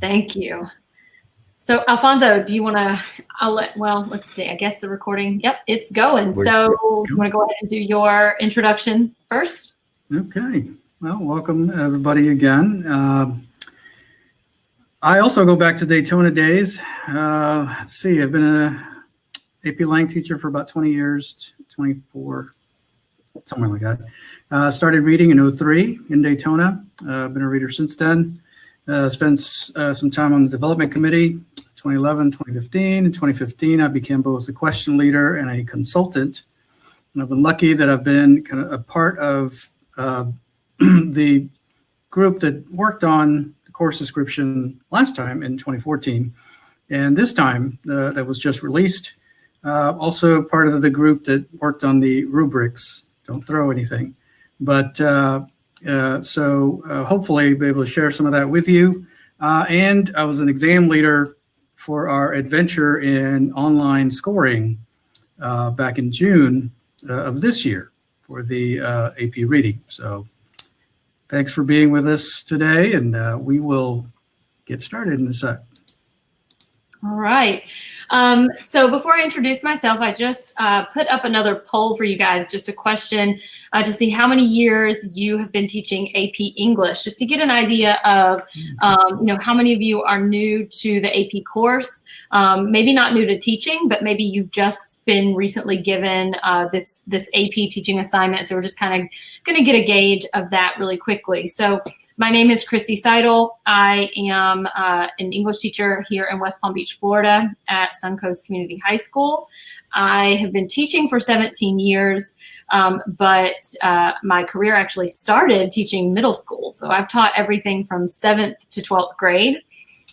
Thank you. So Alfonso, do you want to, let's see, I guess the recording, yep, it's going. So you want to go ahead and do your introduction first? Okay, well, welcome everybody again. I also go back to Daytona days. Let's see, I've been a AP Lang teacher for about 20 years, 24, somewhere like that. Started reading in 2003 in Daytona. Been a reader since then. Spent some time on the development committee, 2011, 2015. In 2015, I became both a question leader and a consultant. And I've been lucky that I've been kind of a part of the group that worked on the course description last time in 2014. And this time, that was just released. Also part of the group that worked on the rubrics. Don't throw anything. But hopefully be able to share some of that with you. And I was an exam leader for our adventure in online scoring back in June of this year for the AP reading. So thanks for being with us today, and we will get started in a sec. All right. So before I introduce myself, I just put up another poll for you guys, just a question to see how many years you have been teaching AP English, just to get an idea of, how many of you are new to the AP course, maybe not new to teaching, but maybe you've just been recently given this AP teaching assignment. So we're just kind of going to get a gauge of that really quickly. So my name is Christy Seidel. I am an English teacher here in West Palm Beach, Florida at Suncoast Community High School. I have been teaching for 17 years, but my career actually started teaching middle school. So I've taught everything from 7th to 12th grade.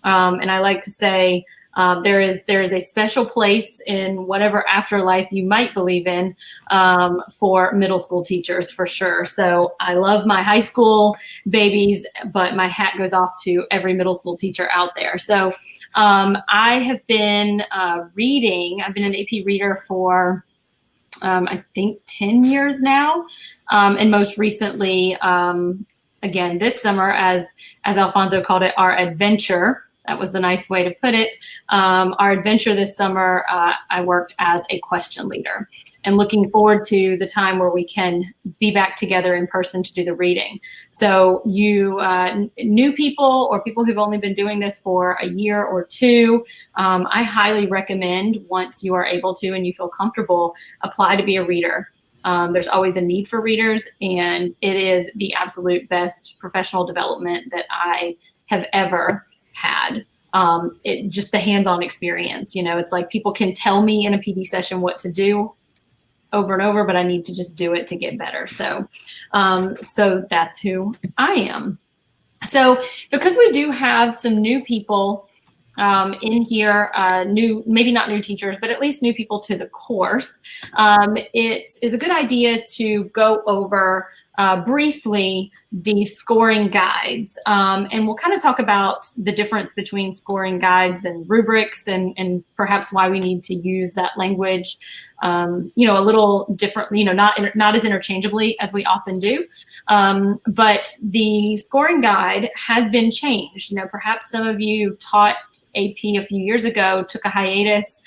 And I like to say there is a special place in whatever afterlife you might believe in for middle school teachers, for sure. So I love my high school babies, but my hat goes off to every middle school teacher out there. So I have been reading. I've been an AP reader for I think 10 years now, and most recently, again this summer, as Alfonso called it, our adventure. That was the nice way to put it. Our adventure this summer, I worked as a question leader, and looking forward to the time where we can be back together in person to do the reading. So you new people or people who've only been doing this for a year or two, I highly recommend, once you are able to and you feel comfortable, apply to be a reader. There's always a need for readers, and it is the absolute best professional development that I have ever had. It just the hands-on experience, it's like people can tell me in a PD session what to do over and over, but I need to just do it to get better. So that's who I am. So because we do have some new people in here, maybe not new teachers, but at least new people to the course, it is a good idea to go over briefly the scoring guides. And we'll kind of talk about the difference between scoring guides and rubrics, and perhaps why we need to use that language, a little differently, not as interchangeably as we often do. But the scoring guide has been changed. Perhaps some of you taught AP a few years ago, took a hiatus,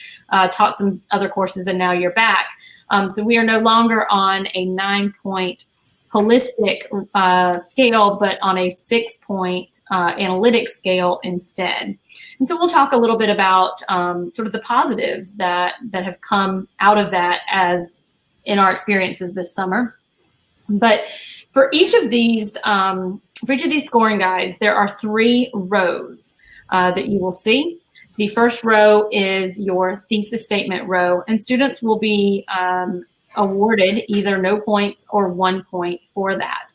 taught some other courses, and now you're back. So we are no longer on a 9-point holistic scale, but on a 6-point analytic scale instead. And so we'll talk a little bit about sort of the positives that have come out of that as in our experiences this summer. But for each of these scoring guides, there are 3 rows that you will see. The first row is your thesis statement row, and students will be awarded either no points or 1 point for that.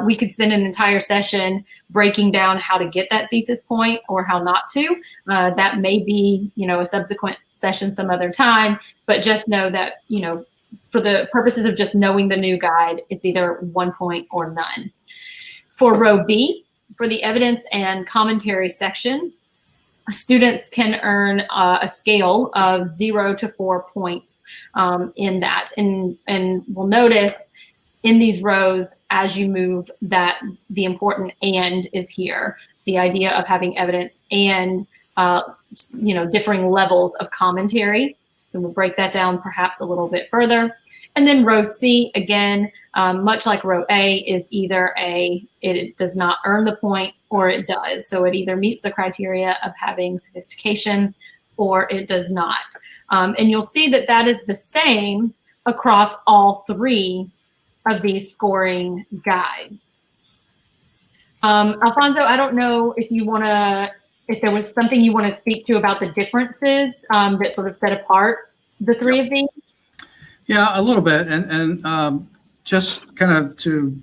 We could spend an entire session breaking down how to get that thesis point or how not to. That may be, a subsequent session some other time, but just know that, for the purposes of just knowing the new guide, it's either 1 point or none. For row B, for the evidence and commentary section, students can earn a scale of 0 to 4 points in that. And we'll notice in these rows, as you move, that the important and is here. The idea of having evidence and differing levels of commentary. So we'll break that down perhaps a little bit further. And then row C, again, much like row A, is either it does not earn the point or it does. So it either meets the criteria of having sophistication or it does not. And you'll see that that is the same across all three of these scoring guides. Alfonso, I don't know if there was something you want to speak to about the differences that sort of set apart the three of these. Yeah, a little bit, and just kind of to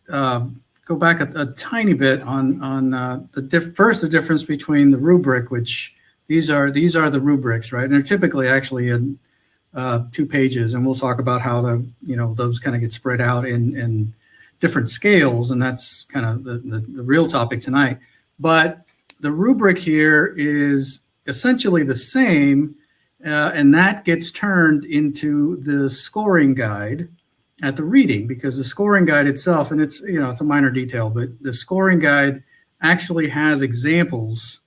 go back a tiny bit on the difference between the rubric, which these are the rubrics, right? And they're typically actually in 2 pages, and we'll talk about how those kind of get spread out in different scales, and that's kind of the real topic tonight. But the rubric here is essentially the same. And that gets turned into the scoring guide at the reading, because the scoring guide itself, and it's a minor detail, but the scoring guide actually has examples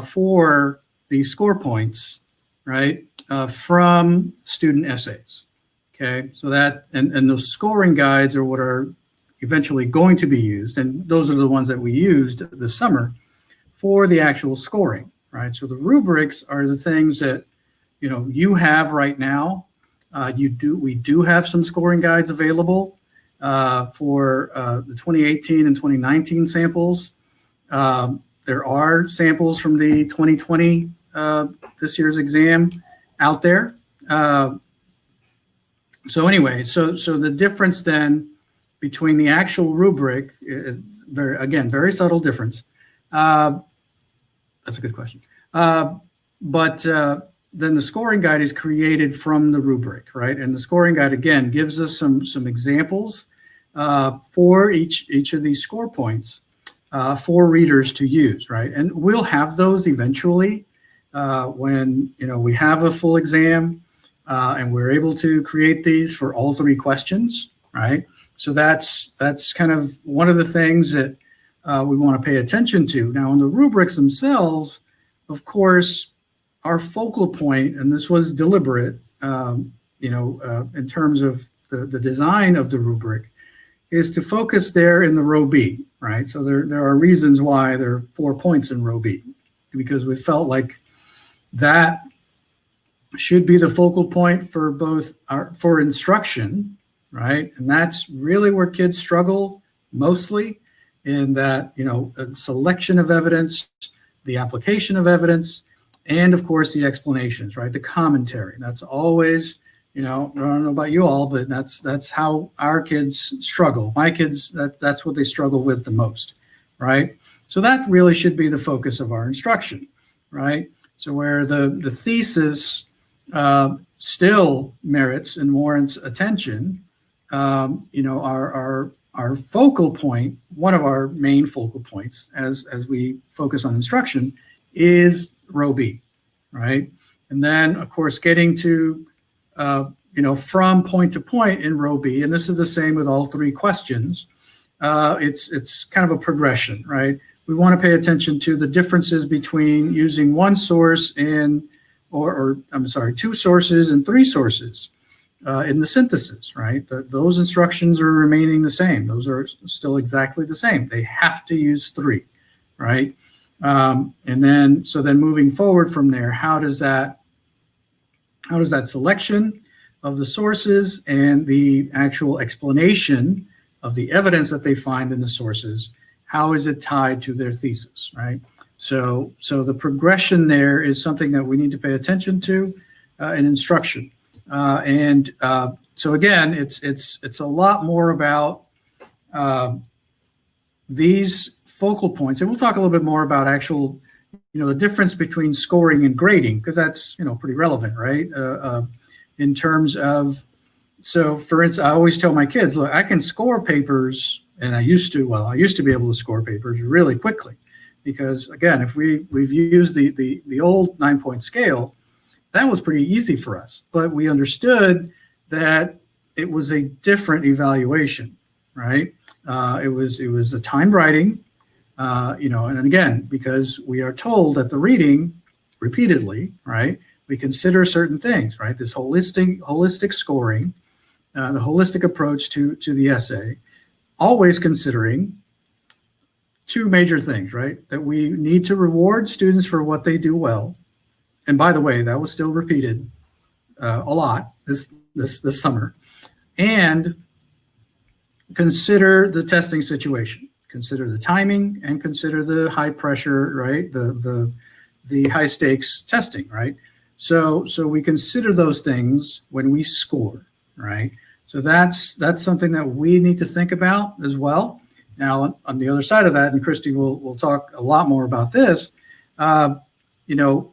for the score points, right, from student essays. Okay, so that and those scoring guides are what are eventually going to be used, and those are the ones that we used this summer for the actual scoring, right? So the rubrics are the things that you have right now. We do have some scoring guides available for the 2018 and 2019 samples. There are samples from the 2020 this year's exam out there. So anyway, so the difference then between the actual rubric, very subtle difference. That's a good question. Then the scoring guide is created from the rubric, right? And the scoring guide, again, gives us some examples for each of these score points for readers to use, right? And we'll have those eventually when we have a full exam and we're able to create these for all 3 questions, right? So that's kind of one of the things that we want to pay attention to. Now, in the rubrics themselves, of course, our focal point, and this was deliberate, in terms of the design of the rubric, is to focus there in the row B, right? So there are reasons why there are 4 points in row B, because we felt like that should be the focal point for for instruction, right? And that's really where kids struggle mostly, in that a selection of evidence, the application of evidence, and of course the explanations, right? The commentary. That's always, I don't know about you all, but that's how our kids struggle. My kids, that's what they struggle with the most, right? So that really should be the focus of our instruction, right? So where the thesis still merits and warrants attention, our focal point, one of our main focal points as we focus on instruction, is row B, right? And then, of course, getting to, from point to point in row B, and this is the same with all 3 questions, it's kind of a progression, right? We want to pay attention to the differences between using one source or 2 sources and 3 sources in the synthesis, right? Those instructions are remaining the same. Those are still exactly the same. They have to use 3, right? And then moving forward from there, how does that selection of the sources and the actual explanation of the evidence that they find in the sources, how is it tied to their thesis, right? So the progression there is something that we need to pay attention to in instruction. So again, it's a lot more about these focal points, and we'll talk a little bit more about actual, the difference between scoring and grading, because that's pretty relevant, right? In terms of, so for instance, I always tell my kids, look, I can score papers, and I used to be able to score papers really quickly, because again, if we've used the old 9-point scale, that was pretty easy for us. But we understood that it was a different evaluation, right? It was a timed writing, and again, because we are told that the reading repeatedly, right? We consider certain things, right? This holistic scoring, the holistic approach to the essay, always considering two major things, right? That we need to reward students for what they do well. And by the way, that was still repeated a lot this summer. And consider the testing situation, consider the timing, and consider the high pressure, right? The high stakes testing, right? So we consider those things when we score, right? So that's something that we need to think about as well. Now, on the other side of that, and Kristy will talk a lot more about this, a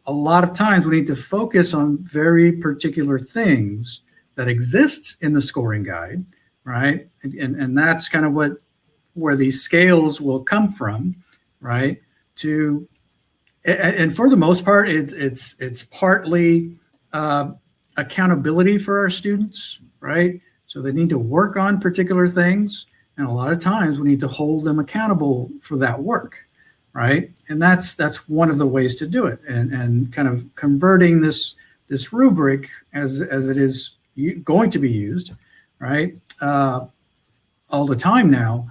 lot of times we need to focus on very particular things that exist in the scoring guide, right? And that's kind of where these scales will come from, right? And for the most part, it's partly accountability for our students, right? So they need to work on particular things. And a lot of times we need to hold them accountable for that work, right? And that's one of the ways to do it. And kind of converting this rubric as it is going to be used, right? All the time now,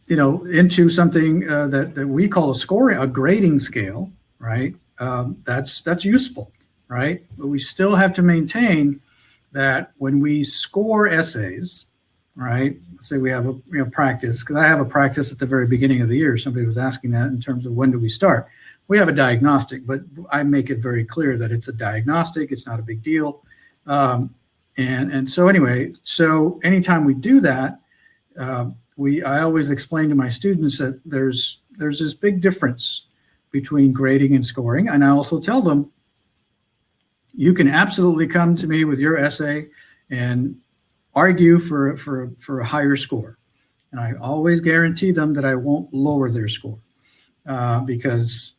into something that we call a grading scale, right? That's useful, right? But we still have to maintain that when we score essays, right? Let's say we have a practice, because I have a practice at the very beginning of the year. Somebody was asking that in terms of when do we start. We have a diagnostic, but I make it very clear that it's a diagnostic. It's not a big deal. And so anyway, so anytime we do that, I always explain to my students that there's this big difference between grading and scoring. And I also tell them, you can absolutely come to me with your essay and argue for a higher score. And I always guarantee them that I won't lower their score, because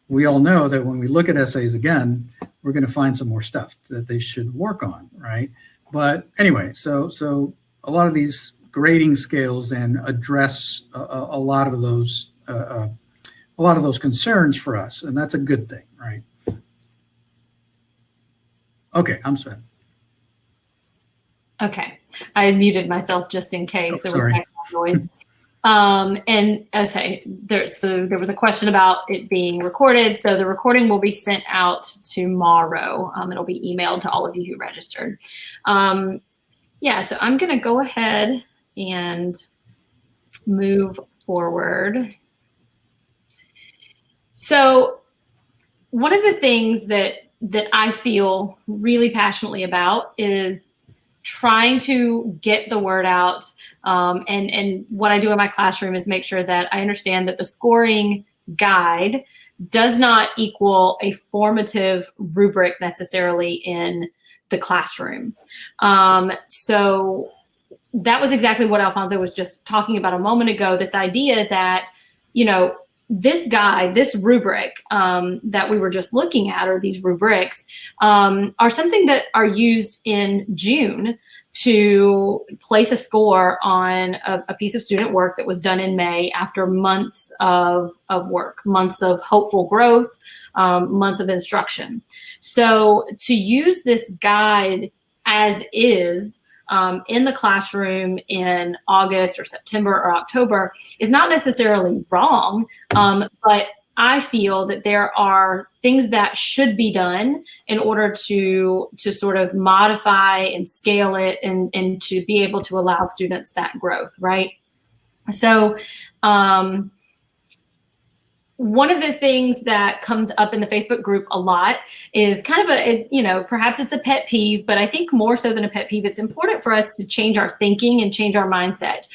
we all know that when we look at essays again, we're going to find some more stuff that they should work on, right? But anyway, so a lot of these grading scales then address a lot of those concerns for us, and that's a good thing, right? Okay, I'm sorry. Okay, I muted myself just in case there was sorry. background noise. And okay, there was a question about it being recorded. So the recording will be sent out tomorrow. It'll be emailed to all of you who registered. Yeah, so I'm going to go ahead and move forward. So one of the things that I feel really passionately about is trying to get the word out. And what I do in my classroom is make sure that I understand that the scoring guide does not equal a formative rubric necessarily in the classroom. So that was exactly what Alfonso was just talking about a moment ago, this idea that, this guide, this rubric that we were just looking at, or these rubrics, are something that are used in June to place a score on a piece of student work that was done in May after months of work, months of hopeful growth, months of instruction. So to use this guide as is in the classroom in August or September or October is not necessarily wrong, but I feel that there are things that should be done in order to sort of modify and scale it and to be able to allow students that growth, right? So one of the things that comes up in the Facebook group a lot is kind of perhaps it's a pet peeve, but I think more so than a pet peeve, it's important for us to change our thinking and change our mindset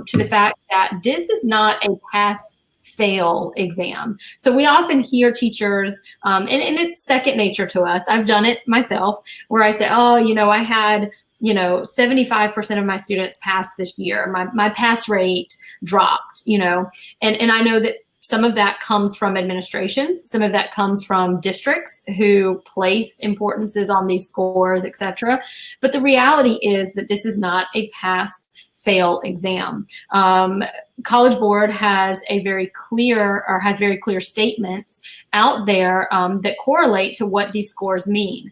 to the fact that this is not a pass-fail exam. So we often hear teachers, and it's second nature to us. I've done it myself, where I say, I had 75% of my students passed this year. My pass rate dropped, and I know that Some of that comes from administrations. Some of that comes from districts who place importances on these scores, etc. But the reality is that this is not a pass-fail exam. College Board has very clear statements out there that correlate to what these scores mean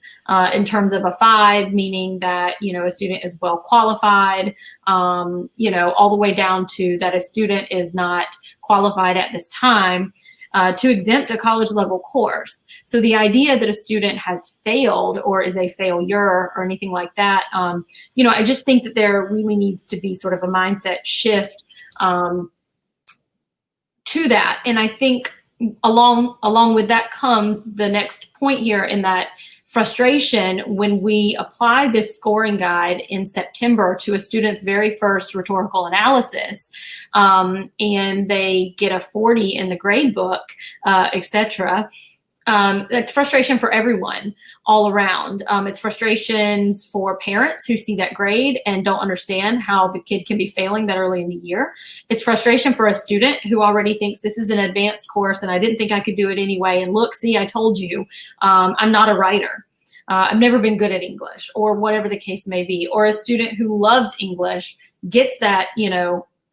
in terms of a 5, meaning that, a student is well qualified, all the way down to that a student is not qualified at this time to exempt a college level course. So the idea that a student has failed or is a failure or anything like that, I just think that there really needs to be sort of a mindset shift to that. And I think along with that comes the next point here, in that frustration when we apply this scoring guide in September to a student's very first rhetorical analysis, and they get a 40 in the grade book, etc. That's frustration for everyone all around. It's frustrations for parents who see that grade and don't understand how the kid can be failing that early in the year. It's frustration for a student who already thinks this is an advanced course and I didn't think I could do it anyway. And look, see, I told you, I'm not a writer. I've never been good at English, or whatever the case may be. Or a student who loves English gets that,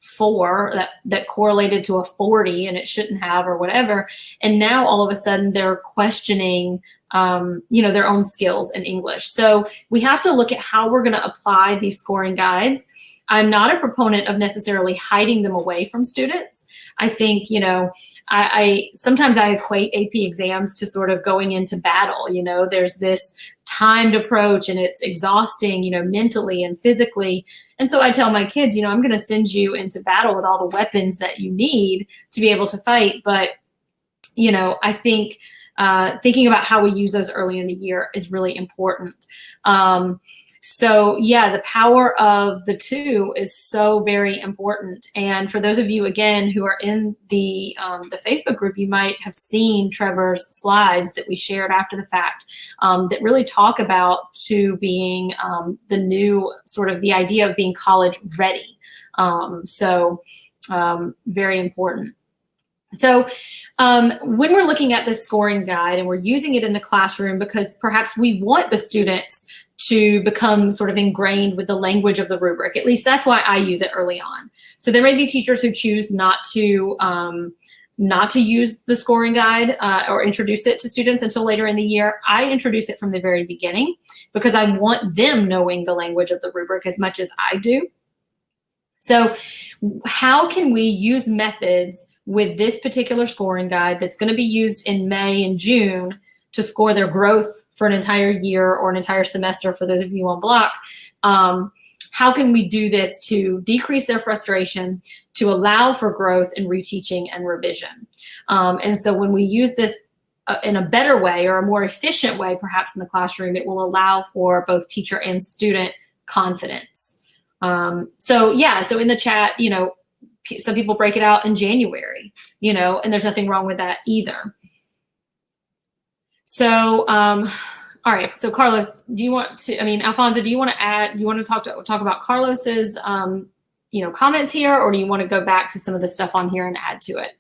4 that correlated to a 40 and it shouldn't have, or whatever. And now all of a sudden they're questioning, their own skills in English. So we have to look at how we're going to apply these scoring guides. I'm not a proponent of necessarily hiding them away from students. I think, I sometimes I equate AP exams to sort of going into battle. There's this timed approach and it's exhausting, mentally and physically. And so I tell my kids, I'm going to send you into battle with all the weapons that you need to be able to fight. But, I think thinking about how we use those early in the year is really important. So yeah, the power of the 2 is so very important. And for those of you, again, who are in the Facebook group, you might have seen Trevor's slides that we shared after the fact that really talk about 2 being the new sort of the idea of being college ready. Very important. So when we're looking at this scoring guide and we're using it in the classroom because perhaps we want the students to become sort of ingrained with the language of the rubric. At least that's why I use it early on. So there may be teachers who choose not to use the scoring guide or introduce it to students until later in the year. I introduce it from the very beginning because I want them knowing the language of the rubric as much as I do. So how can we use methods with this particular scoring guide that's going to be used in May and June to score their growth for an entire year or an entire semester for those of you on block? How can we do this to decrease their frustration, to allow for growth in reteaching and revision? And so when we use this in a better way or a more efficient way, perhaps in the classroom, it will allow for both teacher and student confidence. So in the chat, some people break it out in January, and there's nothing wrong with that either. So, all right. So Carlos, Alfonso, do you want to talk about Carlos's, comments here, or do you want to go back to some of the stuff on here and add to it?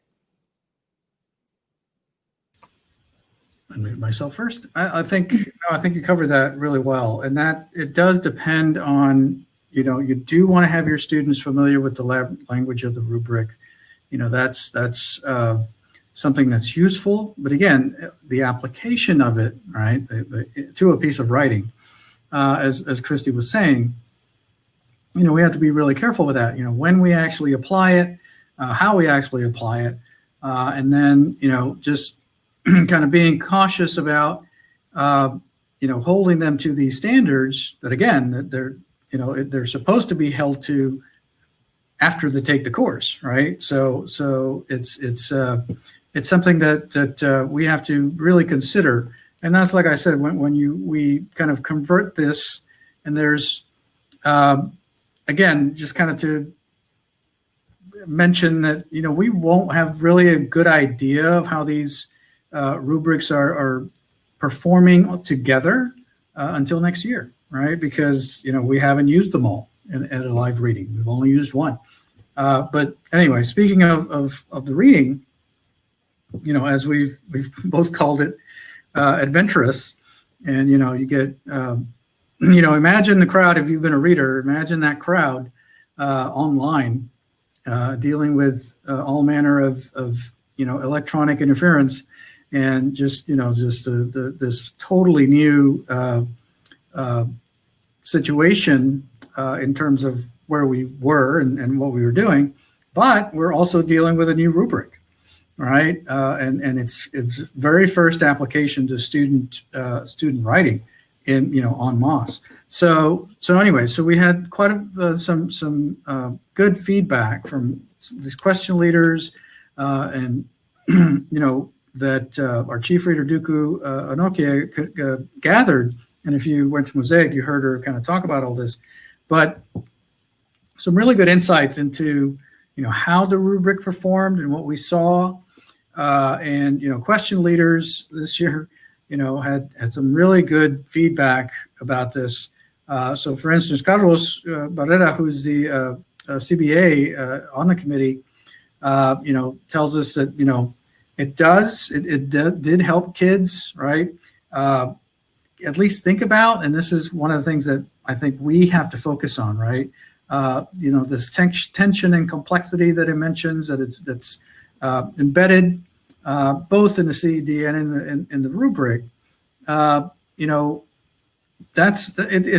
Unmute myself first. I think you covered that really well, and that it does depend on, you do want to have your students familiar with the language of the rubric. That's something that's useful, but again, the application of it, right, to a piece of writing, as Kristy was saying, we have to be really careful with that. When we actually apply it, how we actually apply it, and then just kind of being cautious about holding them to these standards that, again, that they're supposed to be held to after they take the course, right? So it's something that we have to really consider. And that's, like I said, when we kind of convert this, and there's, again, just kind of to mention that, we won't have really a good idea of how these rubrics are performing together until next year, right? Because, we haven't used them all at a live reading. We've only used one. But anyway, speaking of the reading, as we've both called it, adventurous. And, you get, imagine the crowd. If you've been a reader, imagine that crowd online dealing with all manner of electronic interference, and just this totally new situation in terms of where we were and what we were doing. But we're also dealing with a new rubric, right? And it's very first application to student writing in en masse. So anyway, so we had quite some good feedback from these question leaders, and that our chief reader Duku Anokia gathered. And if you went to Mosaic, you heard her kind of talk about all this, but some really good insights into how the rubric performed and what we saw. And question leaders this year had some really good feedback about this. So for instance, Carlos Barrera, who's the CBA on the committee, tells us that it did help kids, right, at least think about. And this is one of the things that I think we have to focus on, right? This tension and complexity that it mentions, that's embedded both in the CED and in the rubric. It's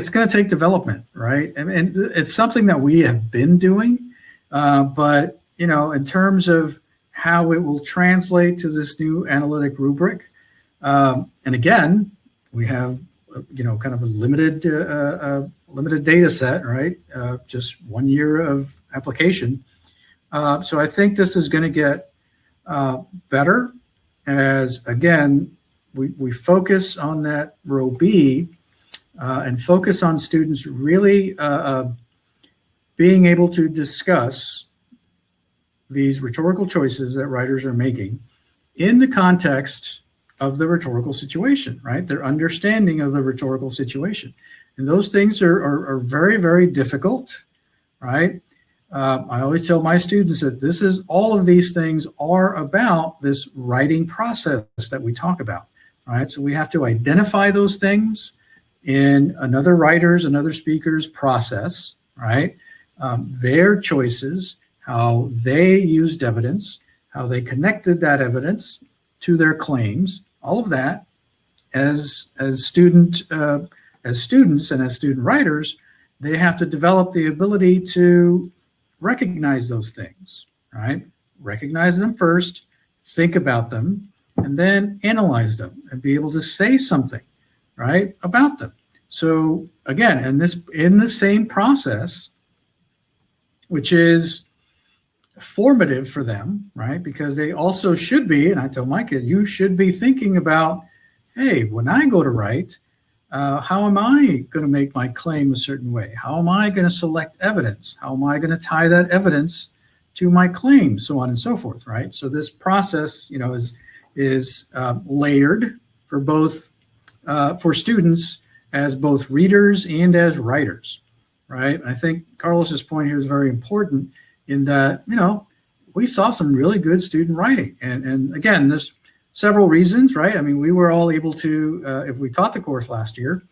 going to take development, right? And it's something that we have been doing, but in terms of how it will translate to this new analytic rubric, and again, we have kind of a limited data set, right? Just 1 year of application. So I think this is going to get better as, again, we focus on that row B and focus on students really being able to discuss these rhetorical choices that writers are making in the context of the rhetorical situation, right? Their understanding of the rhetorical situation. And those things are very, very difficult, right? I always tell my students that all of these things are about this writing process that we talk about, right? So we have to identify those things in another writer's, another speaker's process, right? Their choices, how they used evidence, how they connected that evidence to their claims, all of that as students and as student writers, they have to develop the ability to recognize those things, right? Recognize them first, think about them, and then analyze them and be able to say something, right, about them. So again, in the same process, which is formative for them, right? Because they also should be, and I tell my kid, you should be thinking about, hey, when I go to write, how am I going to make my claim a certain way? How am I going to select evidence? How am I going to tie that evidence to my claim? So on and so forth, right? So this process, is layered for both for students as both readers and as writers, right? I think Carlos's point here is very important in that, we saw some really good student writing. And again, there's several reasons, right? I mean, we were all able to, if we taught the course last year,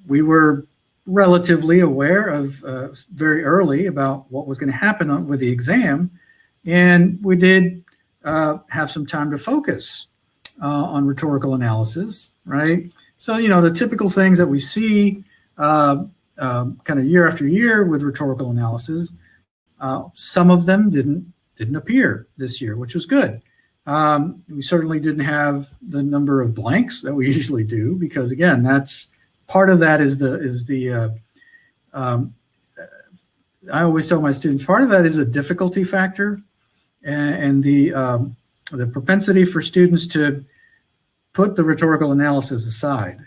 we were relatively aware of very early about what was going to happen with the exam. And we did have some time to focus on rhetorical analysis, right? So, the typical things that we see kind of year after year with rhetorical analysis, some of them didn't appear this year, which was good. We certainly didn't have the number of blanks that we usually do, because again, that's part of that is the I always tell my students, part of that is a difficulty factor and the propensity for students to put the rhetorical analysis aside,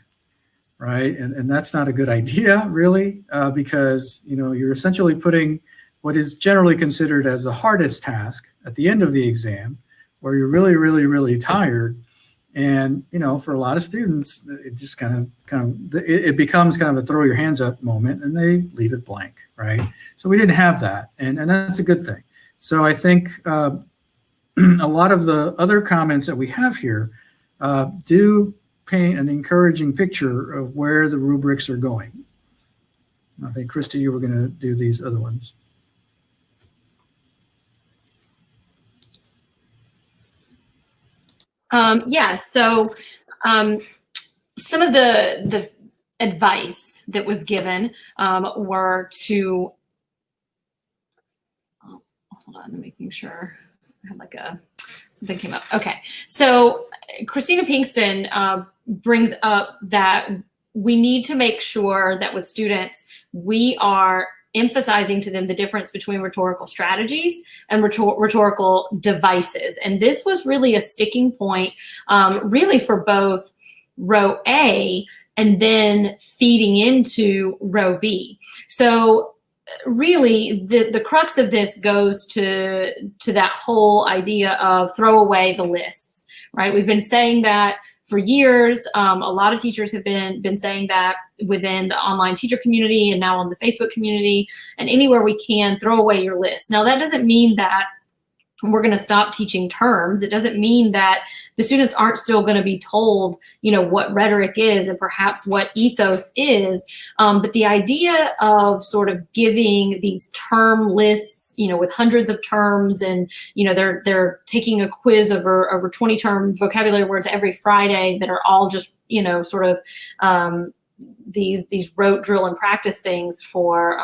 right? And that's not a good idea, really, because you're essentially putting what is generally considered as the hardest task at the end of the exam, where you're really, really, really tired. And, for a lot of students, it just it becomes kind of a throw your hands up moment, and they leave it blank, right? So we didn't have that, and that's a good thing. So I think a lot of the other comments that we have here do paint an encouraging picture of where the rubrics are going. I think, Kristy, you were going to do these other ones. So some of the advice that was given were to, hold on, I'm making sure I had like something came up. Okay, so Christina Pinkston brings up that we need to make sure that with students, we are emphasizing to them the difference between rhetorical strategies and rhetorical devices. And this was really a sticking point, really for both row A and then feeding into row B. So really the crux of this goes to that whole idea of throw away the lists, right? We've been saying that for years. A lot of teachers have been saying that within the online teacher community and now on the Facebook community, and anywhere we can, throw away your list. Now that doesn't mean that we're going to stop teaching terms. It doesn't mean that the students aren't still going to be told, what rhetoric is and perhaps what ethos is. But the idea of sort of giving these term lists, with hundreds of terms, and they're taking a quiz over 20 term vocabulary words every Friday that are all just sort of these rote drill and practice things for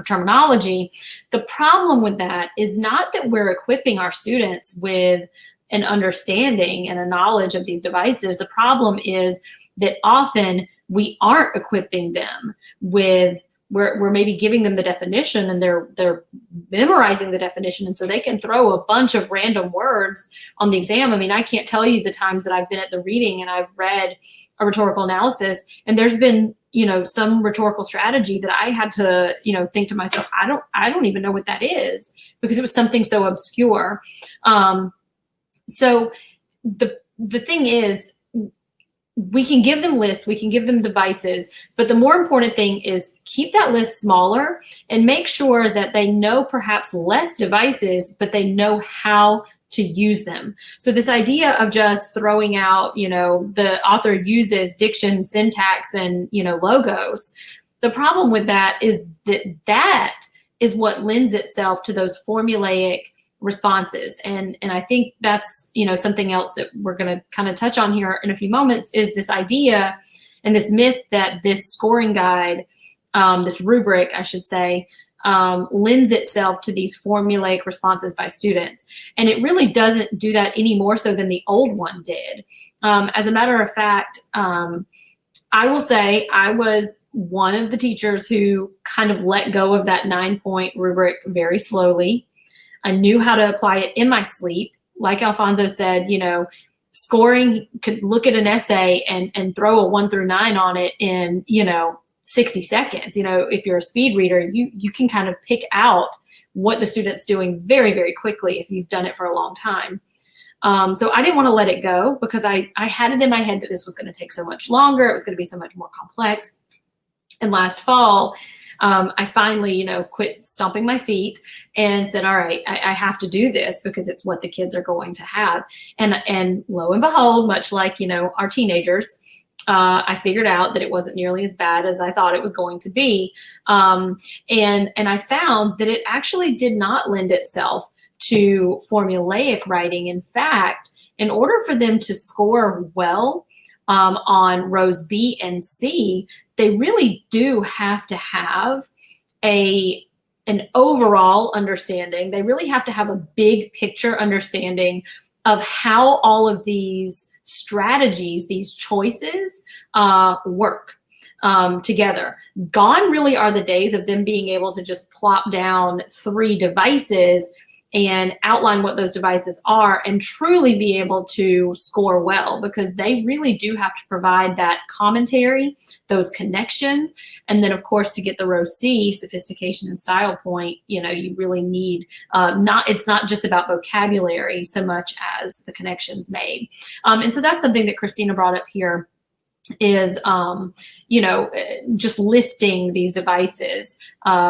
terminology. The problem with that is not that we're equipping our students with an understanding and a knowledge of these devices. The problem is that often we aren't equipping them with, we're maybe giving them the definition and they're memorizing the definition, and so they can throw a bunch of random words on the exam. I mean, I can't tell you the times that I've been at the reading and I've read a rhetorical analysis, and there's been some rhetorical strategy that I had to think to myself, I don't even know what that is, because it was something so obscure. So the thing is, we can give them lists, we can give them devices, but the more important thing is keep that list smaller and make sure that they know perhaps less devices, but they know how to use them. So this idea of just throwing out, the author uses diction, syntax, and, logos. The problem with that is that is what lends itself to those formulaic responses. And I think that's, something else that we're going to kind of touch on here in a few moments, is this idea and this myth that this scoring guide, this rubric, I should say, lends itself to these formulaic responses by students. And it really doesn't do that any more so than the old one did. As a matter of fact, I will say I was one of the teachers who kind of let go of that 9-point rubric very slowly. I knew how to apply it in my sleep. Like Alfonso said, scoring, could look at an essay and throw a 1 through 9 on it in, 60 seconds. If you're a speed reader, you can kind of pick out what the student's doing very, very quickly if you've done it for a long time. So I didn't want to let it go, because I had it in my head that this was going to take so much longer. It was going to be so much more complex. And last fall, I finally, quit stomping my feet and said, all right, I have to do this because it's what the kids are going to have. And lo and behold, much like, our teenagers, I figured out that it wasn't nearly as bad as I thought it was going to be. And I found that it actually did not lend itself to formulaic writing. In fact, in order for them to score well on rows B and C, they really do have to have an overall understanding. They really have to have a big picture understanding of how all of these strategies, these choices work together. Gone really are the days of them being able to just plop down 3 devices and outline what those devices are and truly be able to score well, because they really do have to provide that commentary, those connections. And then of course, to get the row C, sophistication and style point, you really need, it's not just about vocabulary so much as the connections made. And so that's something that Christina brought up here, is, just listing these devices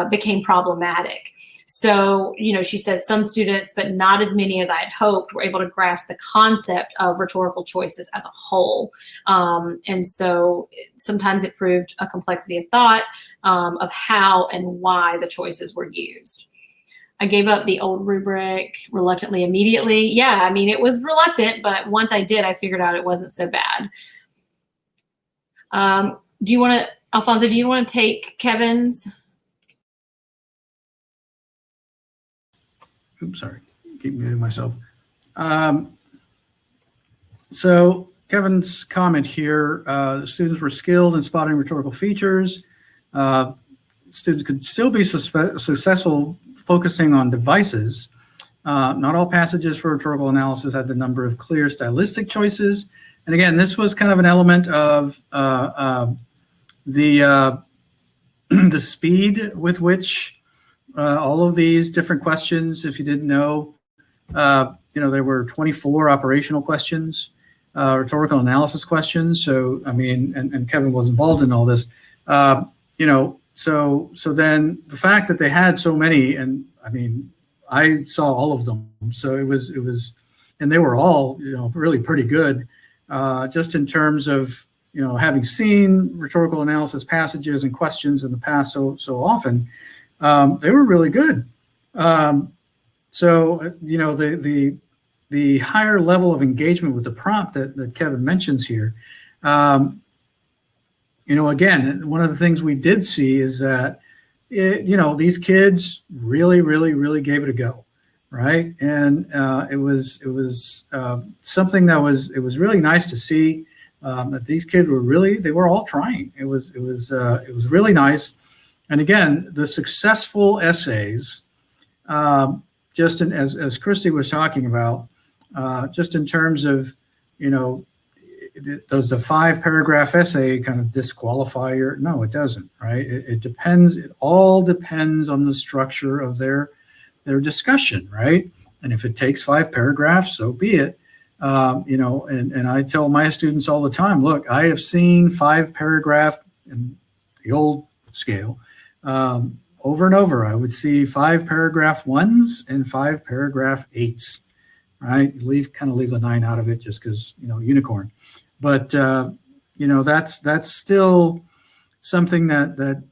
became problematic. So, she says some students, but not as many as I had hoped, were able to grasp the concept of rhetorical choices as a whole. And so sometimes it proved a complexity of thought of how and why the choices were used. I gave up the old rubric reluctantly immediately. Yeah, I mean, it was reluctant, but once I did, I figured out it wasn't so bad. Alfonso, do you want to take Kevin's? Oops, sorry, keep muting myself. So Kevin's comment here, students were skilled in spotting rhetorical features. Students could still be successful focusing on devices. Not all passages for rhetorical analysis had the number of clear stylistic choices. And again, this was kind of an element of the speed with which all of these different questions, if you didn't know, there were 24 operational questions, rhetorical analysis questions. So, I mean, and Kevin was involved in all this, so then the fact that they had so many, and I mean, I saw all of them. So it was, and they were all, really pretty good, just in terms of, having seen rhetorical analysis passages and questions in the past so often. They were really good. The higher level of engagement with the prompt that Kevin mentions here, again, one of the things we did see is that, these kids really, really, really gave it a go, right? And it was something that it was really nice to see that these kids they were all trying. It was really nice. And again, the successful essays, just as Kristy was talking about, just in terms of, does the 5-paragraph essay kind of disqualify your? No, it doesn't, right? It depends. It all depends on the structure of their discussion, right? And if it takes 5 paragraphs, so be it. And I tell my students all the time, look, I have seen 5-paragraph in the old scale over and over. I would see 5-paragraph 1s and 5-paragraph 8s, right? Kind of leave the 9 out of it just because, unicorn. But, that's still something that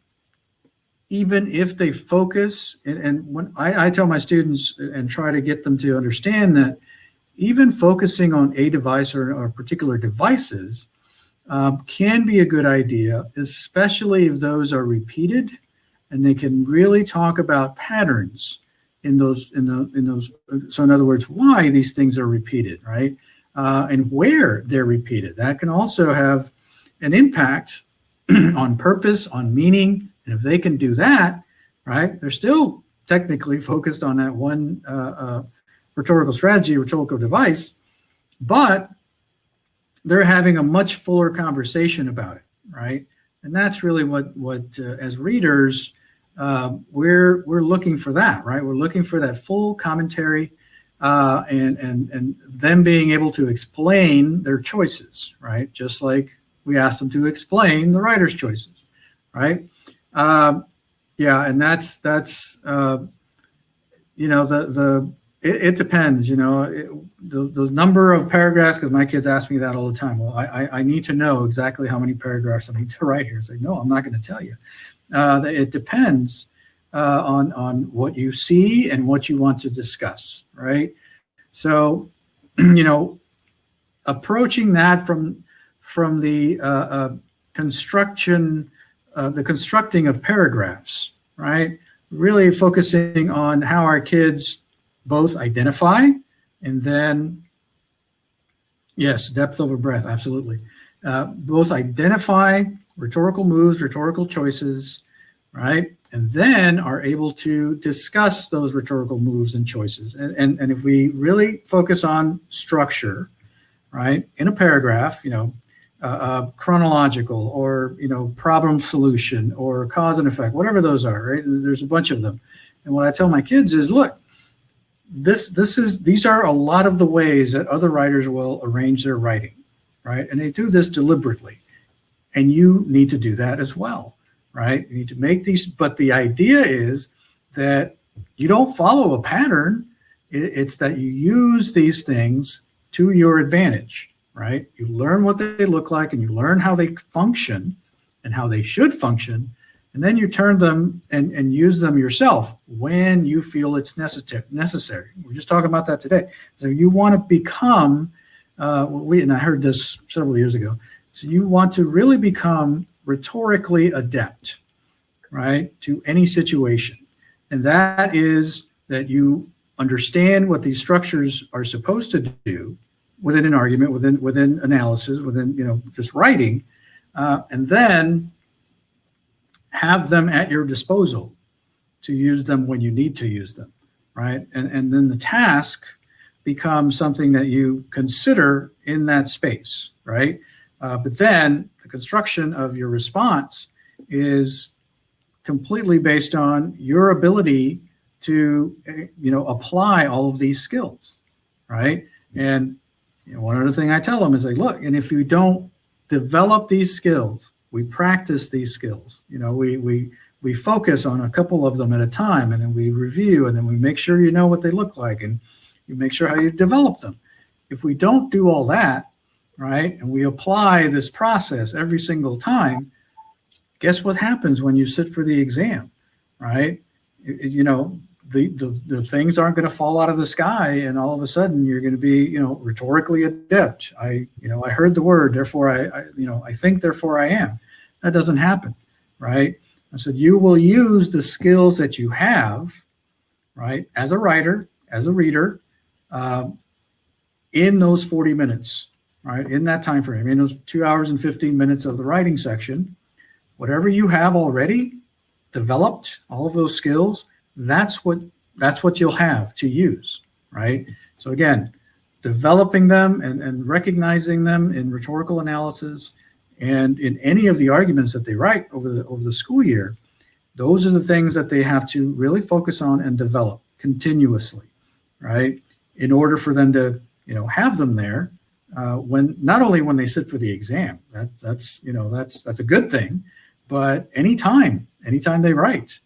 even if they focus, and when I tell my students and try to get them to understand that even focusing on a device or particular devices can be a good idea, especially if those are repeated and they can really talk about patterns in those. So in other words, why these things are repeated, right? And where they're repeated. That can also have an impact on purpose, on meaning. And if they can do that, right, they're still technically focused on that one rhetorical strategy, rhetorical device, but they're having a much fuller conversation about it, right? And that's really what as readers, we're looking for that, right? We're looking for that full commentary and them being able to explain their choices, right? Just like we asked them to explain the writer's choices, right? And that's it depends, the number of paragraphs, because my kids ask me that all the time. Well, I need to know exactly how many paragraphs I need to write here. It's like, no, I'm not going to tell you. It depends on what you see and what you want to discuss, right? So, approaching that from the constructing of paragraphs, right? Really focusing on how our kids both identify and then, yes, depth over breadth, absolutely. Both identify rhetorical moves, rhetorical choices, right? And then are able to discuss those rhetorical moves and choices. And if we really focus on structure, right, in a paragraph, chronological or, problem solution or cause and effect, whatever those are, right? There's a bunch of them. And what I tell my kids is, look, these are a lot of the ways that other writers will arrange their writing, right? And they do this deliberately. And you need to do that as well, right? You need to make these, but the idea is that you don't follow a pattern. It's that you use these things to your advantage, right? You learn what they look like and you learn how they function and how they should function. And then you turn them and use them yourself when you feel it's necessary. We're just talking about that today. So you want to become, and I heard this several years ago. So you want to really become rhetorically adept, right, to any situation. And that is that you understand what these structures are supposed to do within an argument, within analysis, within, just writing, and then have them at your disposal to use them when you need to use them, right? And then the task becomes something that you consider in that space, right? But then the construction of your response is completely based on your ability to, apply all of these skills, right? And one other thing I tell them is like, look, and if you don't develop these skills, we practice these skills. We focus on a couple of them at a time, and then we review, and then we make sure you know what they look like, and you make sure how you develop them. If we don't do all that, right, and we apply this process every single time, guess what happens when you sit for the exam, right? The things aren't going to fall out of the sky, and all of a sudden you're going to be, rhetorically adept. I heard the word, therefore I think, therefore I am. That doesn't happen, right? I said you will use the skills that you have, right, as a writer, as a reader, in those 40 minutes, right, in that time frame, in those 2 hours and 15 minutes of the writing section. Whatever you have already developed, all of those skills, that's what you'll have to use, right? So again, developing them and recognizing them in rhetorical analysis and in any of the arguments that they write over the school year, those are the things that they have to really focus on and develop continuously, right? In order for them to, have them there when not only when they sit for the exam, that's a good thing, but anytime they write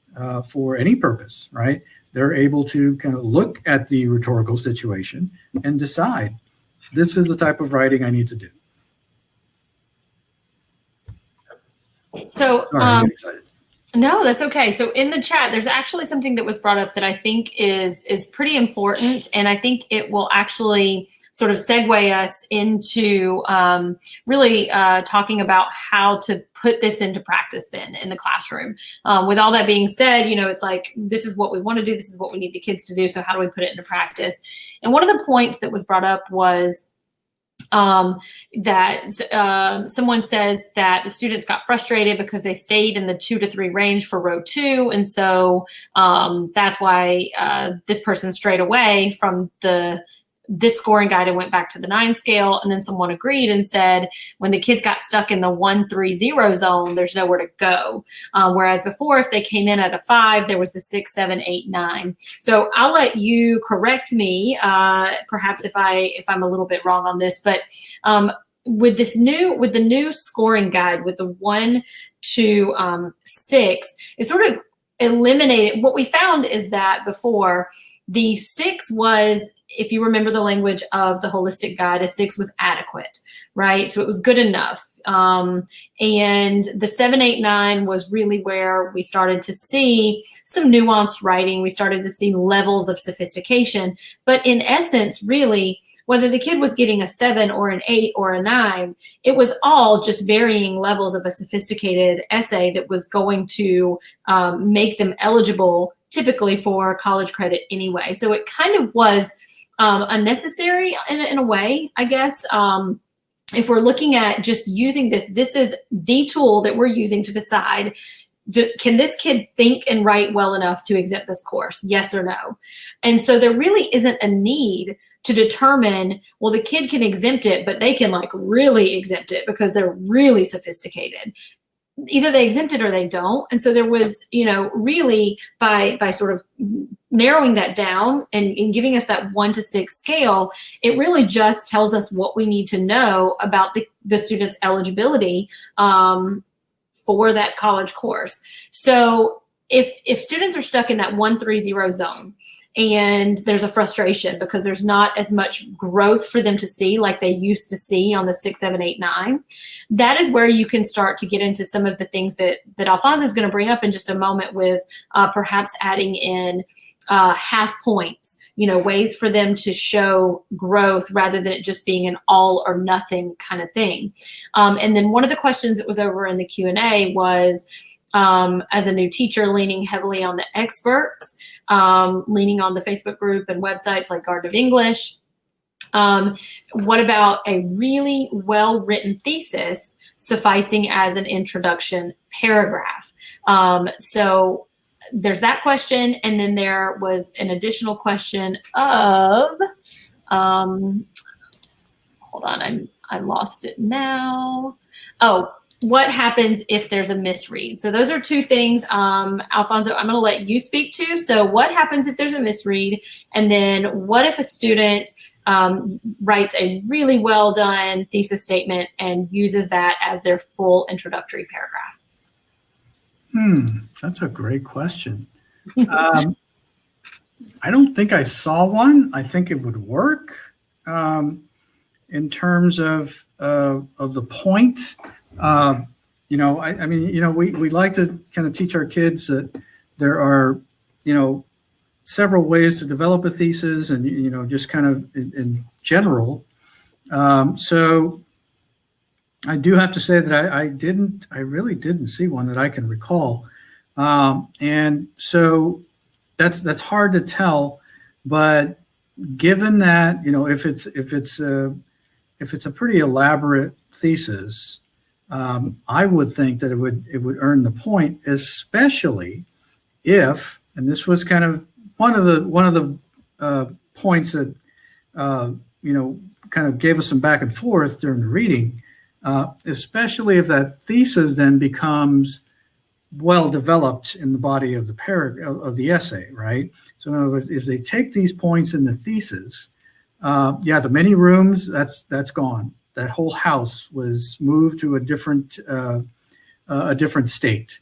for any purpose, right? They're able to kind of look at the rhetorical situation and decide, this is the type of writing I need to do. So, Sorry, I get excited. No, that's okay. So in the chat, there's actually something that was brought up that I think is pretty important, and I think it will actually sort of segue us into really talking about how to put this into practice then in the classroom. With all that being said, it's like, this is what we want to do. This is what we need the kids to do. So how do we put it into practice? And one of the points that was brought up was that someone says that the students got frustrated because they stayed in the 2 to 3 range for row 2. And so that's why this person strayed away from this scoring guide and went back to the 9 scale. And then someone agreed and said, when the kids got stuck in the 1, 3, 0 zone, there's nowhere to go. Whereas before, if they came in at a 5, there was the 6, 7, 8, 9. So I'll let you correct me, perhaps if I'm a little bit wrong on this, but with the new scoring guide, with the 1 to 6, it sort of eliminated. What we found is that before, the 6 was, if you remember the language of the holistic guide, a 6 was adequate, right? So it was good enough. And the 7, 8, 9 was really where we started to see some nuanced writing. We started to see levels of sophistication. But in essence, really, whether the kid was getting a 7 or an 8 or a 9, it was all just varying levels of a sophisticated essay that was going to make them eligible typically for college credit anyway. So it kind of was unnecessary in a way, I guess. If we're looking at just using this is the tool that we're using to decide, can this kid think and write well enough to exempt this course? Yes or no? And so there really isn't a need to determine, well, the kid can exempt it, but they can like really exempt it because they're really sophisticated. Either they exempt it or they don't. And so there was, really by sort of narrowing that down and giving us that 1 to 6 scale, it really just tells us what we need to know about the student's eligibility for that college course. So if students are stuck in that 130 zone, and there's a frustration because there's not as much growth for them to see like they used to see on the 6, 7, 8, 9. That is where you can start to get into some of the things that Alfonso is going to bring up in just a moment with perhaps adding in half points, ways for them to show growth rather than it just being an all or nothing kind of thing. And then one of the questions that was over in the Q&A was, as a new teacher, leaning heavily on the experts, leaning on the Facebook group and websites like Garden of English. What about a really well-written thesis sufficing as an introduction paragraph? So there's that question, and then there was an additional question of, hold on, I lost it now. Oh, what happens if there's a misread? So those are two things, Alfonso, I'm going to let you speak to. So what happens if there's a misread? And then what if a student writes a really well done thesis statement and uses that as their full introductory paragraph? That's a great question. I don't think I saw one. I think it would work in terms of the point. We like to kind of teach our kids that there are, several ways to develop a thesis and, just kind of in general. So I do have to say that I really didn't see one that I can recall. And so that's hard to tell, but given that, if it's a pretty elaborate thesis, I would think that it would earn the point, especially if, and this was kind of one of the points that kind of gave us some back and forth during the reading, especially if that thesis then becomes well developed in the body of the of the essay, right? So in other words, if they take these points in the thesis, the many rooms, that's gone. That whole house was moved to a different state.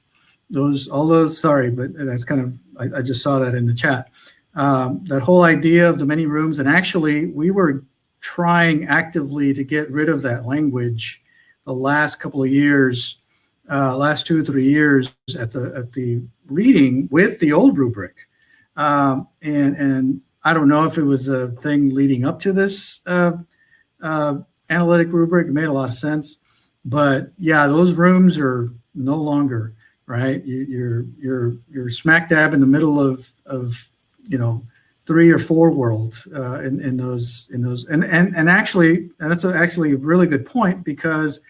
Sorry, but that's kind of, I just saw that in the chat. That whole idea of the many rooms, and actually we were trying actively to get rid of that language the last couple of years, last 2 or 3 years at the reading with the old rubric. And I don't know if it was a thing leading up to this analytic rubric. It made a lot of sense, but yeah, those rooms are no longer, right? You're smack dab in the middle of 3 or 4 worlds in those and actually, and that's actually a really good point, because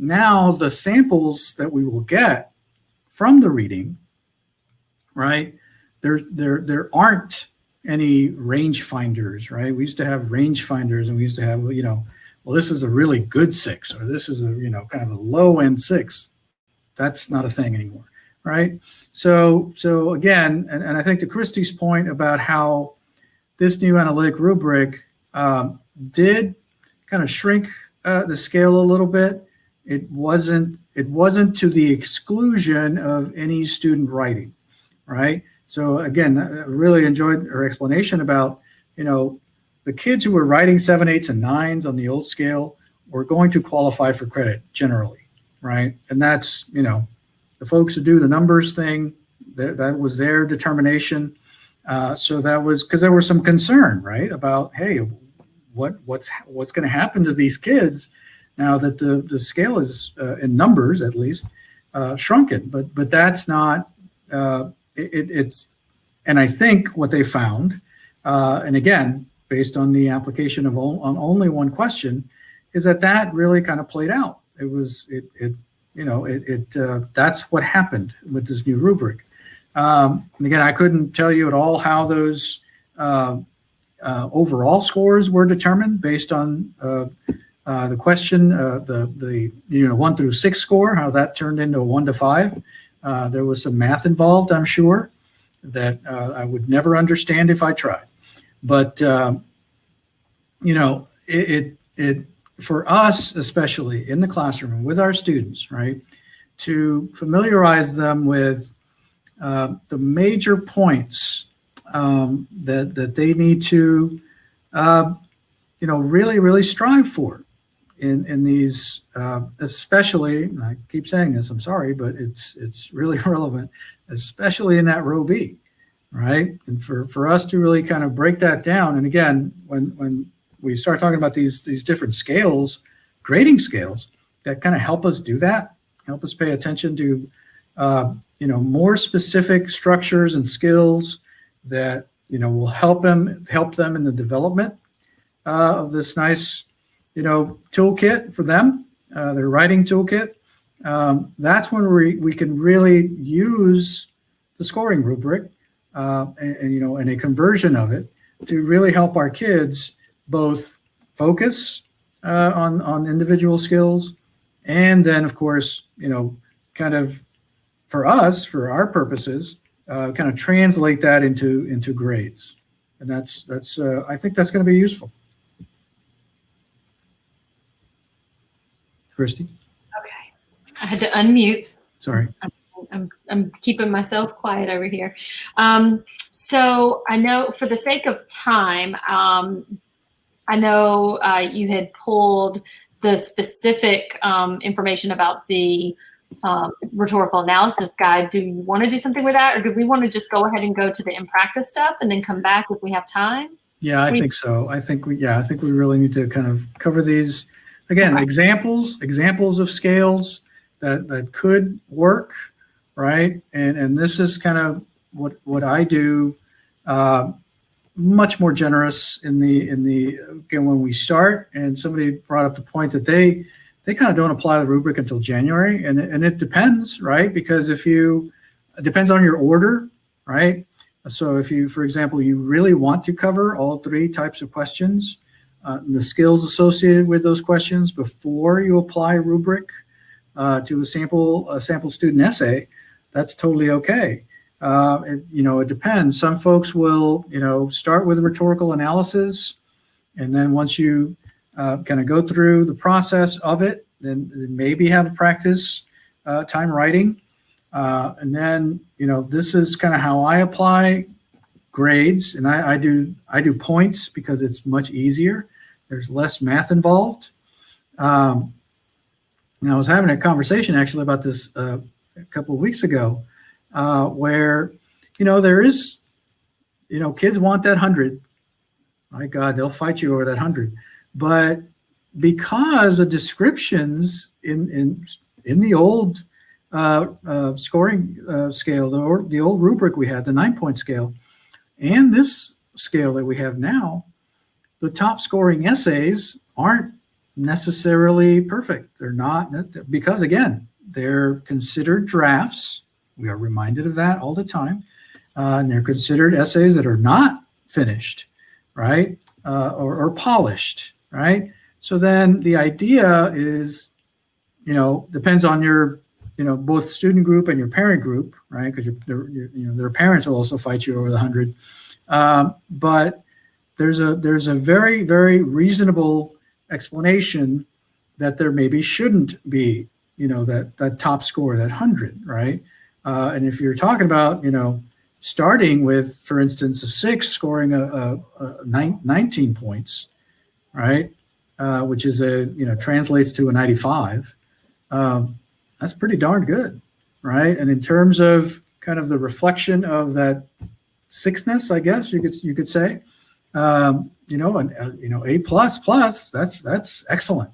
now the samples that we will get from the reading, right? There aren't any range finders, right? We used to have range finders, and we used to have, well, this is a really good 6, or this is a, kind of a low end 6. That's not a thing anymore, right? So again, and I think to Kristy's point about how this new analytic rubric did kind of shrink the scale a little bit. It wasn't to the exclusion of any student writing, right? So again, I really enjoyed her explanation about, the kids who were writing 7, 8s, and 9s on the old scale were going to qualify for credit generally, right? And that's, the folks who do the numbers thing, that was their determination. So that was because there was some concern, right, about, hey, what's going to happen to these kids now that the scale is in numbers at least shrunken, but that's not it's, and I think what they found, and again, based on the application of on only one question, is that really kind of played out. That's what happened with this new rubric. And again, I couldn't tell you at all how those overall scores were determined based on the question, the 1 through 6 score, how that turned into a 1 to 5. There was some math involved, I'm sure, that I would never understand if I tried. But it for us, especially in the classroom with our students, right, to familiarize them with the major points that they need to, really, really strive for in these, especially, and I keep saying this, I'm sorry, but it's really relevant, especially in that row B, right? And for us to really kind of break that down, and again, when we start talking about these different scales, grading scales, that kind of help us do that, help us pay attention to, more specific structures and skills that, will help them in the development of this nice, toolkit for them, their writing toolkit. That's when we can really use the scoring rubric and a conversion of it to really help our kids both focus on individual skills, and then, of course, kind of for us, for our purposes, kind of translate that into grades. And that's I think that's going to be useful. Kristy? Okay. I had to unmute. Sorry. I'm keeping myself quiet over here. So I know, for the sake of time, I know you had pulled the specific information about the rhetorical analysis guide. Do you want to do something with that, or do we want to just go ahead and go to the in practice stuff and then come back if we have time? Yeah, I think so. I think we really need to kind of cover these again. Okay. Examples of scales that could work, right? And this is kind of what I do. Much more generous in the again, when we start, and somebody brought up the point that they kind of don't apply the rubric until January, and it depends, right? Because it depends on your order, right? So if you, for example, you really want to cover all three types of questions, the skills associated with those questions before you apply rubric to a sample student essay, that's totally okay. It depends. Some folks will, start with rhetorical analysis, and then once you kind of go through the process of it, then maybe have a practice time writing. And then, this is kind of how I apply grades, and I do points because it's much easier. There's less math involved. I was having a conversation actually about this a couple of weeks ago, where, there is, kids want that 100. My God, they'll fight you over that 100. But because the descriptions in the old scoring scale, the old rubric we had, the 9-point scale, and this scale that we have now, the top scoring essays aren't necessarily perfect. They're not, because again, they're considered drafts. We are reminded of that all the time. And they're considered essays that are not finished, right? Or polished, right? So then the idea is, depends on your, both student group and your parent group, right? Because their parents will also fight you over the 100. But there's a very, very reasonable explanation that there maybe shouldn't be, that top score, that 100, right? And if you're talking about, starting with, for instance, a 6 scoring a 19 points, right? Which is translates to a 95. That's pretty darn good, right? And in terms of kind of the reflection of that sixness, I guess you could say, A plus, that's excellent,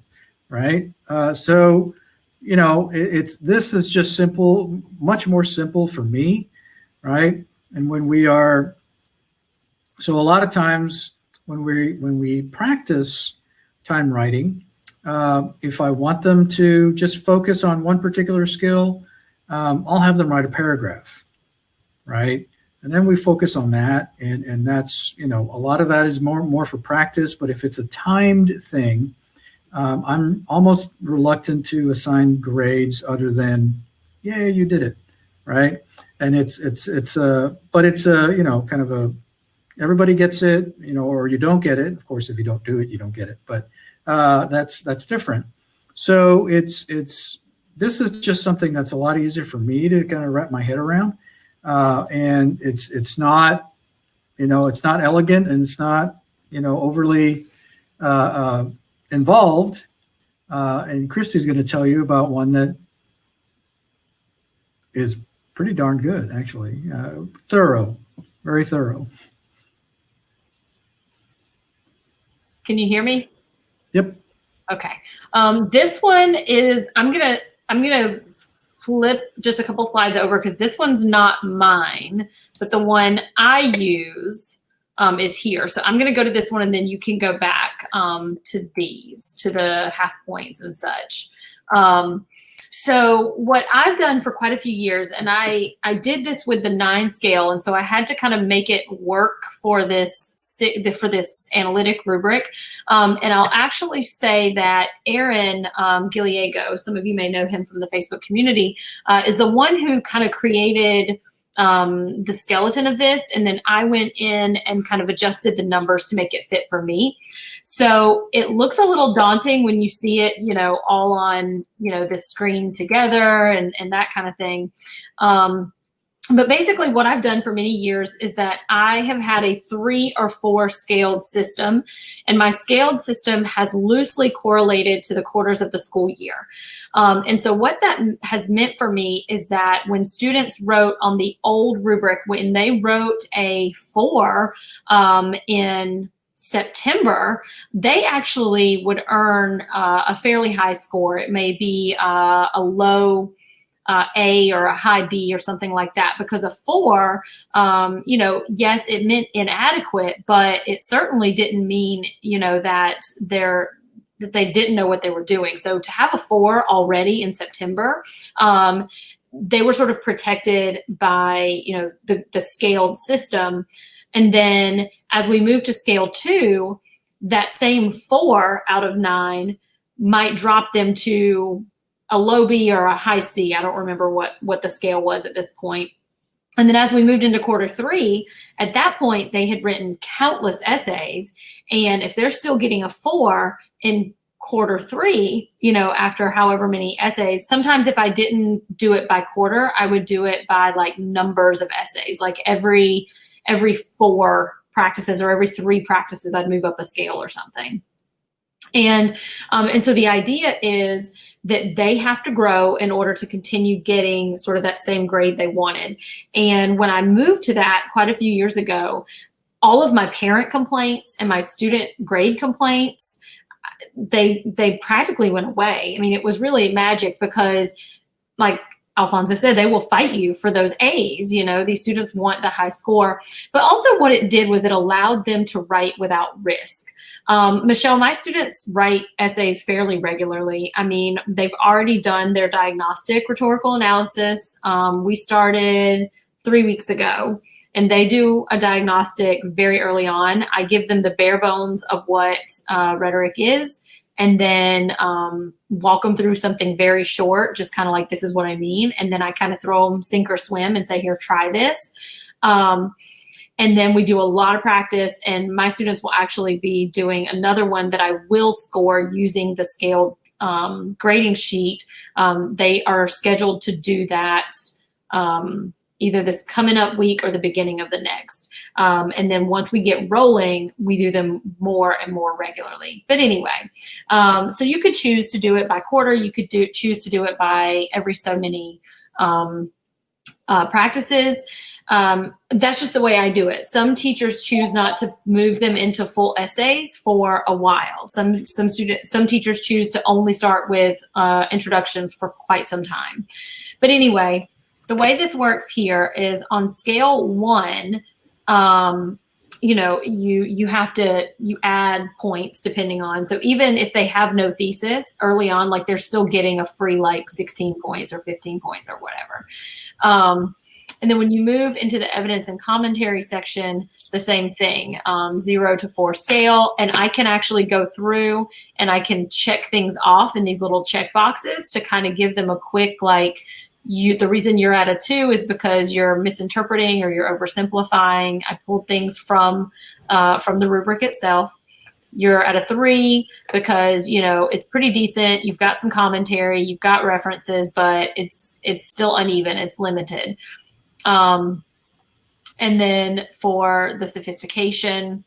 right? So, this is just simple, much more simple for me, right? And when we are, so a lot of times when we practice time writing, if I want them to just focus on one particular skill, I'll have them write a paragraph, right? And then we focus on that, and that's, a lot of that is more for practice. But if it's a timed thing, I'm almost reluctant to assign grades other than, yeah, you did it, right? And it's kind of a, everybody gets it, or you don't get it. Of course, if you don't do it, you don't get it. But that's different. So this is just something that's a lot easier for me to kind of wrap my head around. and it's not, it's not elegant, and it's not, overly involved. And Kristy's going to tell you about one that is pretty darn good, actually. Thorough, very thorough. Can you hear me? Yep. Okay. This one is, I'm gonna flip just a couple slides over because this one's not mine, but the one I use is here. So I'm gonna go to this one, and then you can go back to these, to the half points and such. So what I've done for quite a few years, and I did this with the 9 scale, and so I had to kind of make it work for this analytic rubric. And I'll actually say that Aaron Giliego, some of you may know him from the Facebook community, is the one who kind of created the skeleton of this, and then I went in and kind of adjusted the numbers to make it fit for me. So it looks a little daunting when you see it, all on, the screen together and that kind of thing. But basically what I've done for many years is that I have had a 3 or 4 scaled system, and my scaled system has loosely correlated to the quarters of the school year. And so what that has meant for me is that when students wrote on the old rubric, when they wrote a 4 in September, they actually would earn a fairly high score. It may be a low A or a high B or something like that, because a 4, yes, it meant inadequate, but it certainly didn't mean, that they didn't know what they were doing. So to have a 4 already in September, they were sort of protected by, the scaled system. And then as we move to scale 2, that same 4 out of 9 might drop them to a low B or a high C. I don't remember what the scale was at this point. And then as we moved into quarter 3, at that point, they had written countless essays. And if they're still getting a 4 in quarter 3, after however many essays, sometimes if I didn't do it by quarter, I would do it by like numbers of essays, like every 4 practices or every 3 practices, I'd move up a scale or something. And so the idea is that they have to grow in order to continue getting sort of that same grade they wanted. And when I moved to that quite a few years ago, all of my parent complaints and my student grade complaints, they practically went away. I mean, it was really magic because, like Alfonso said, they will fight you for those A's. These students want the high score. But also what it did was it allowed them to write without risk. Michelle, my students write essays fairly regularly. I mean, they've already done their diagnostic rhetorical analysis. We started 3 weeks ago, and they do a diagnostic very early on. I give them the bare bones of what rhetoric is, and then walk them through something very short, just kind of like, this is what I mean. And then I kind of throw them sink or swim and say, here, try this. And then we do a lot of practice, and my students will actually be doing another one that I will score using the scaled grading sheet. They are scheduled to do that either this coming up week or the beginning of the next. And then once we get rolling, we do them more and more regularly. But anyway, so you could choose to do it by quarter. You could choose to do it by every so many practices. That's just the way I do it. Some teachers choose not to move them into full essays for a while. Some teachers choose to only start with introductions for quite some time. But anyway, the way this works here is on scale 1, you add points depending on, so even if they have no thesis early on, like they're still getting a free like 16 points or 15 points or whatever. And then when you move into the evidence and commentary section, the same thing, 0 to 4 scale. And I can actually go through and I can check things off in these little check boxes to kind of give them a quick, like, the reason you're at a 2 is because you're misinterpreting or you're oversimplifying. I pulled things from the rubric itself. You're at a 3 because, it's pretty decent. You've got some commentary, you've got references, but it's still uneven. It's limited. And then for the sophistication,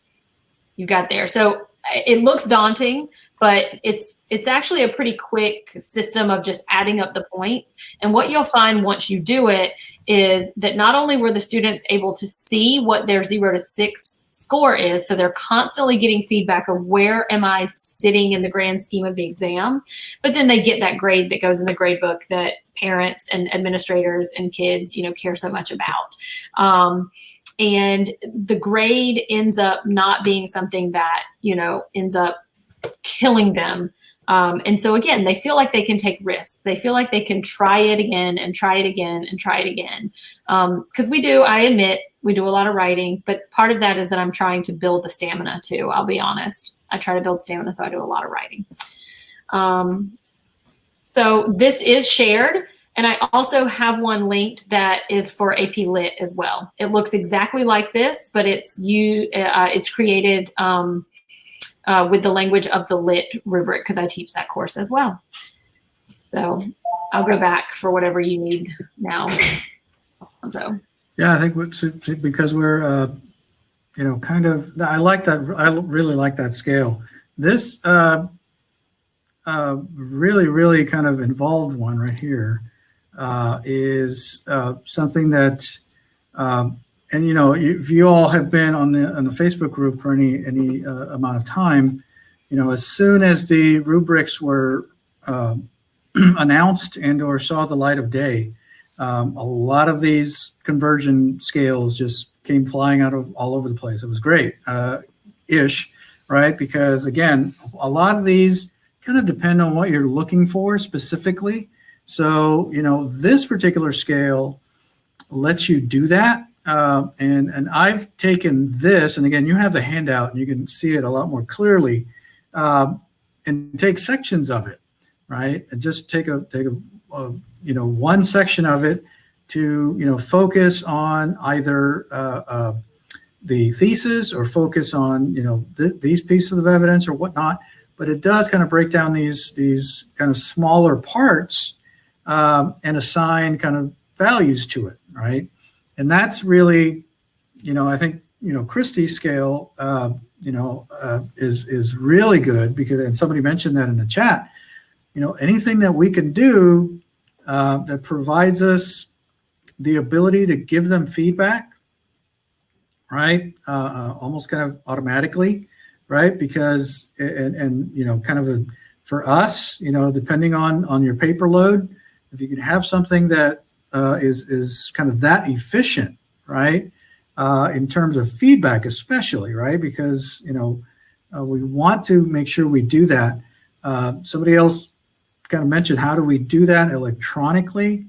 you got there. So it looks daunting, but it's actually a pretty quick system of just adding up the points. And what you'll find once you do it is that not only were the students able to see what their 0 to 6 score is, so they're constantly getting feedback of where am I sitting in the grand scheme of the exam, but then they get that grade that goes in the grade book that parents and administrators and kids, care so much about. And the grade ends up not being something that, ends up killing them. And so again, they feel like they can take risks. They feel like they can try it again and try it again and try it again. Because I admit, we do a lot of writing, but part of that is that I'm trying to build the stamina too. I'll be honest. I try to build stamina, so I do a lot of writing. So this is shared. And I also have one linked that is for AP Lit as well. It looks exactly like this, but it's created with the language of the Lit rubric, because I teach that course as well. So I'll go back for whatever you need now. So yeah, I think because we're kind of, I like that. I really like that scale. This really kind of involved one right here. Is something that, and if you all have been on the Facebook group for any amount of time, as soon as the rubrics were announced and or saw the light of day, a lot of these conversion scales just came flying out of all over the place. It was great, right? Because again, a lot of these kind of depend on what you're looking for specifically. So, this particular scale lets you do that. And I've taken this, and again, you have the handout and you can see it a lot more clearly, and take sections of it, right? And just take one section of it to, focus on either the thesis or focus on, these pieces of evidence or whatnot. But it does kind of break down these kind of smaller parts and assign kind of values to it, right? And that's really, I think, Kristy's scale, is really good because, and somebody mentioned that in the chat, anything that we can do that provides us the ability to give them feedback, right? Almost kind of automatically, right? Because, and kind of for us, depending on your paper load, if you can have something that is kind of that efficient, right? In terms of feedback, especially, right? Because, we want to make sure we do that. Somebody else kind of mentioned, how do we do that electronically?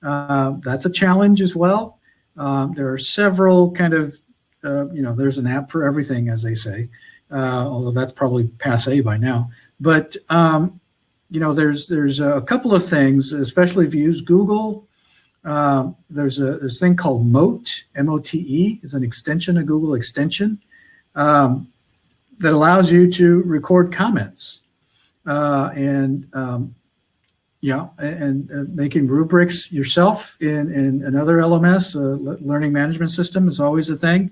That's a challenge as well. There are several kind of, there's an app for everything, as they say, although that's probably passé by now. But, there's a couple of things, especially if you use Google. There's this thing called Mote, M-O-T-E, is an extension, a Google extension, that allows you to record comments. And making rubrics yourself in another LMS, learning management system, is always a thing.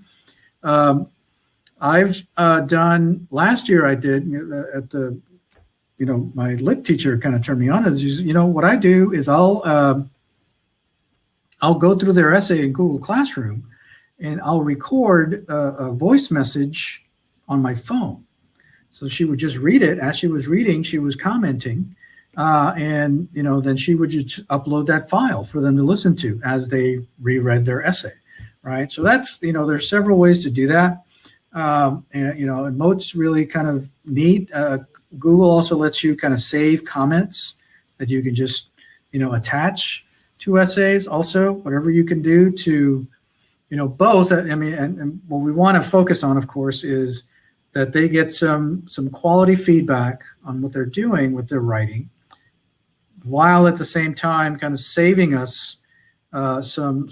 I've done, last year I did at the, my lit teacher kind of turned me on, is, what I do is I'll go through their essay in Google Classroom and I'll record a voice message on my phone. So she would just read it. As she was reading, she was commenting. And, then she would just upload that file for them to listen to as they reread their essay, right? So that's, there's several ways to do that. And Mote's really kind of neat. Google also lets you kind of save comments that you can just, attach to essays also, whatever you can do to, both. I mean, and what we want to focus on, of course, is that they get some quality feedback on what they're doing with their writing, while at the same time kind of saving us some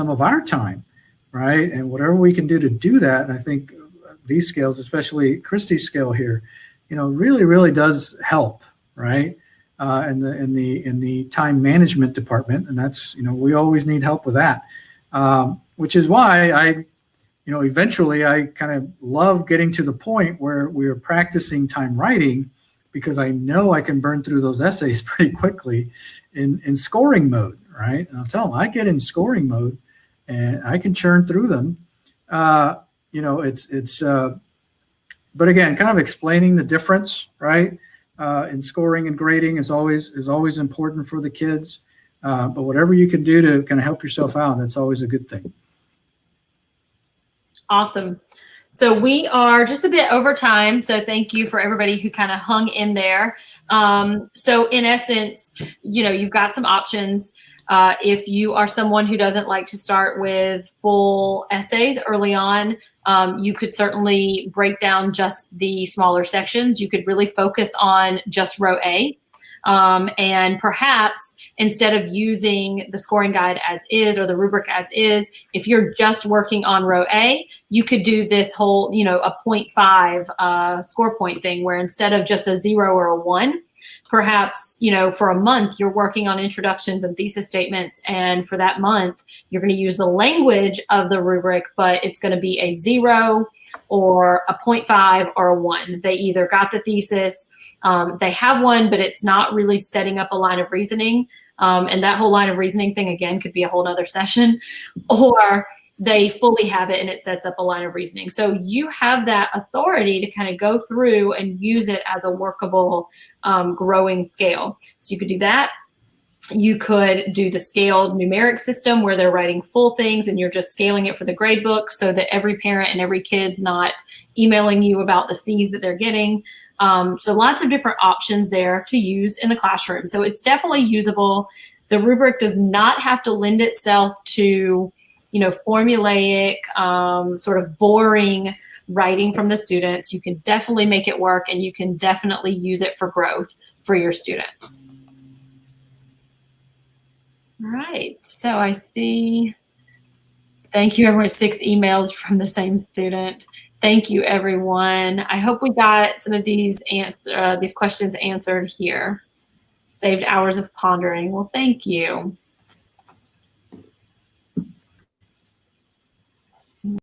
of our time, right? And whatever we can do to do that, and I think these scales, especially Kristy's scale here, really does help, right? In the time management department, and that's, we always need help with that. which is why eventually I kind of love getting to the point where we're practicing time writing, because I know I can burn through those essays pretty quickly in scoring mode, right? And I'll tell them I get in scoring mode and I can churn through them. But again, kind of explaining the difference, right? In scoring and grading is always important for the kids. But whatever you can do to kind of help yourself out, that's always a good thing. Awesome. So we are just a bit over time. So thank you for everybody who kind of hung in there. So in essence, you've got some options. If you are someone who doesn't like to start with full essays early on, you could certainly break down just the smaller sections. You could really focus on just row A. And perhaps instead of using the scoring guide as is or the rubric as is, if you're just working on row A, you could do this whole, a 0.5 score point thing, where instead of just a 0 or a 1, perhaps, for a month, you're working on introductions and thesis statements. And for that month, you're going to use the language of the rubric, but it's going to be a 0 or a 0.5 or a 1. They either got the thesis, they have one, but it's not really setting up a line of reasoning. And that whole line of reasoning thing, again, could be a whole other session, or they fully have it and it sets up a line of reasoning. So you have that authority to kind of go through and use it as a workable growing scale. So you could do that. You could do the scaled numeric system where they're writing full things and you're just scaling it for the grade book so that every parent and every kid's not emailing you about the C's that they're getting. So lots of different options there to use in the classroom. So it's definitely usable. The rubric does not have to lend itself to, formulaic, sort of boring writing from the students. You can definitely make it work, and you can definitely use it for growth for your students. All right, so I see, thank you everyone, 6 emails from the same student. Thank you, everyone. I hope we got some of these questions answered here. Saved hours of pondering. Well, thank you.